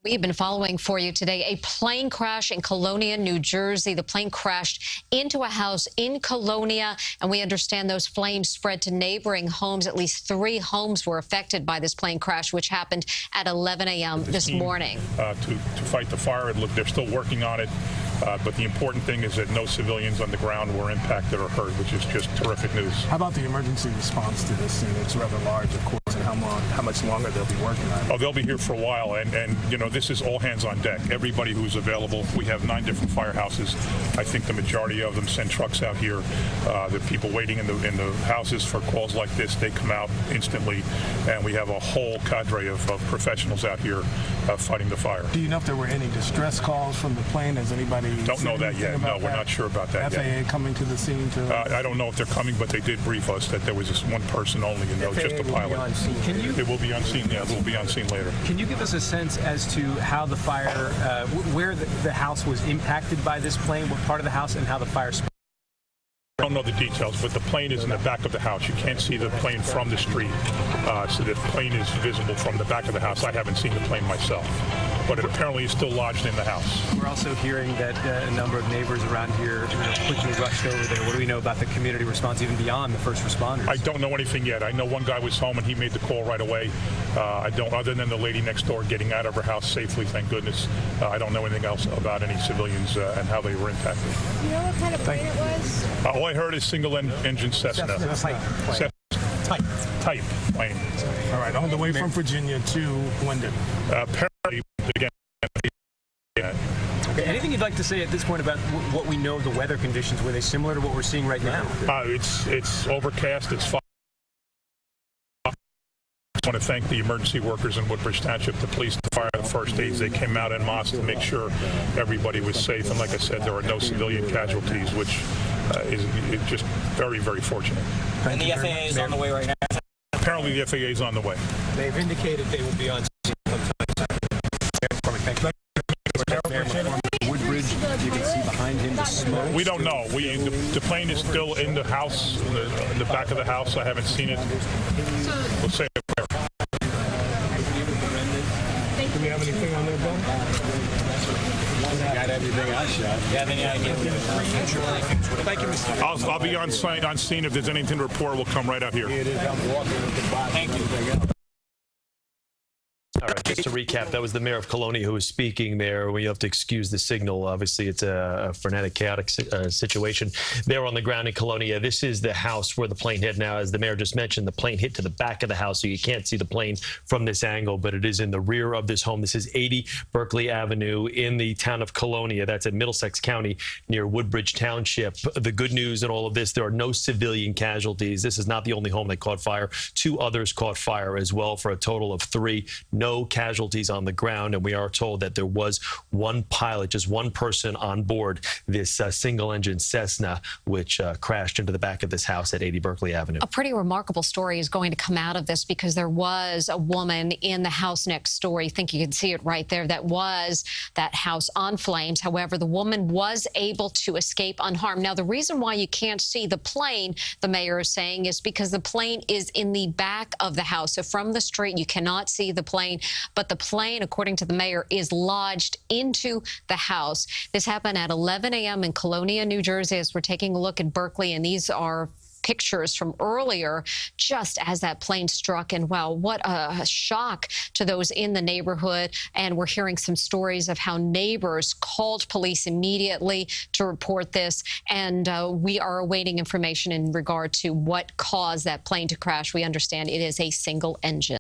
We've been following for you today a plane crash in Colonia, New Jersey. The plane crashed into a house in Colonia, and we understand those flames spread to neighboring homes. At least 3 homes were affected by this plane crash, which happened at 11 a.m. this morning. To fight the fire, they're still working on it. But the important thing is that no civilians on the ground were impacted or hurt, which is just terrific news. How about the emergency response to this scene? It's rather large, of course, and how much longer they'll be working on it? Oh, they'll be here for a while, and you know, this is all hands on deck. Everybody who's available. We have 9 different firehouses. I think the majority of them send trucks out here. The people waiting in the houses for calls like this, they come out instantly, and we have a whole cadre of professionals out here fighting the fire. Do you know if there were any distress calls from the plane? Has anybody Don't know that yet. No, we're not sure about that yet. FAA coming to the scene to... I don't know if they're coming, but they did brief us that there was just one person only, and just a pilot. It will be on scene. Yeah, it will be on scene later. Can you give us a sense as to how the fire, where the house was impacted by this plane, what part of the house, and how the fire spread? I don't know the details, but the plane is in the back of the house. You can't see the plane from the street, so the plane is visible from the back of the house. I haven't seen the plane myself, but it apparently is still lodged in the house. We're also hearing that a number of neighbors around here quickly rushed over there. What do we know about the community response, even beyond the first responders? I don't know anything yet. I know one guy was home and he made the call right away. I don't, other than the lady next door getting out of her house safely, thank goodness. I don't know anything else about any civilians and how they were impacted. You know what kind of plane it was? All I heard is single-engine Cessna. Type plane. All right, on the way from Virginia to London. Apparently, again. Okay. Anything you'd like to say at this point about what we know of the weather conditions? Were they similar to what we're seeing right now? It's overcast. It's fog. I want to thank the emergency workers in Woodbridge Township, the police, the fire, the first aides. They came out en masse to make sure everybody was safe. And like I said, there were no civilian casualties, which is just very, very fortunate. And the FAA is on the way right now? Apparently the FAA is on the way. They've indicated they will be on scene sometime. Woodbridge, you can see behind him the smoke. We don't know. The plane is still in the house, in the back of the house. I haven't seen it. We'll say it there. Do we have anything on there, Bill? Got everything I shot. You have any idea? Thank you, Mr. I'll be on scene. If there's anything to report, we'll come right out here. Thank you. All right, just to recap, that was the mayor of Colonia who was speaking there. We have to excuse the signal. Obviously, it's a frenetic, chaotic situation there on the ground in Colonia. This is the house where the plane hit. Now, as the mayor just mentioned, the plane hit to the back of the house, so you can't see the plane from this angle, but it is in the rear of this home. This is 80 Berkeley Avenue in the town of Colonia. That's in Middlesex County near Woodbridge Township. The good news in all of this, there are no civilian casualties. This is not the only home that caught fire. 2 others caught fire as well, for a total of 3. No casualties on the ground, and we are told that there was one pilot, just one person on board this single-engine Cessna, which crashed into the back of this house at 80 Berkeley Avenue. A pretty remarkable story is going to come out of this, because there was a woman in the house next door. You think you can see it right there. That was that house on flames. However, the woman was able to escape unharmed. Now, the reason why you can't see the plane, the mayor is saying, is because the plane is in the back of the house. So from the street, you cannot see the plane. But the plane, according to the mayor, is lodged into the house. This happened at 11 a.m. in Colonia, New Jersey, as we're taking a look at Berkeley. And these are pictures from earlier, just as that plane struck. And wow, what a shock to those in the neighborhood. And we're hearing some stories of how neighbors called police immediately to report this. And we are awaiting information in regard to what caused that plane to crash. We understand it is a single engine.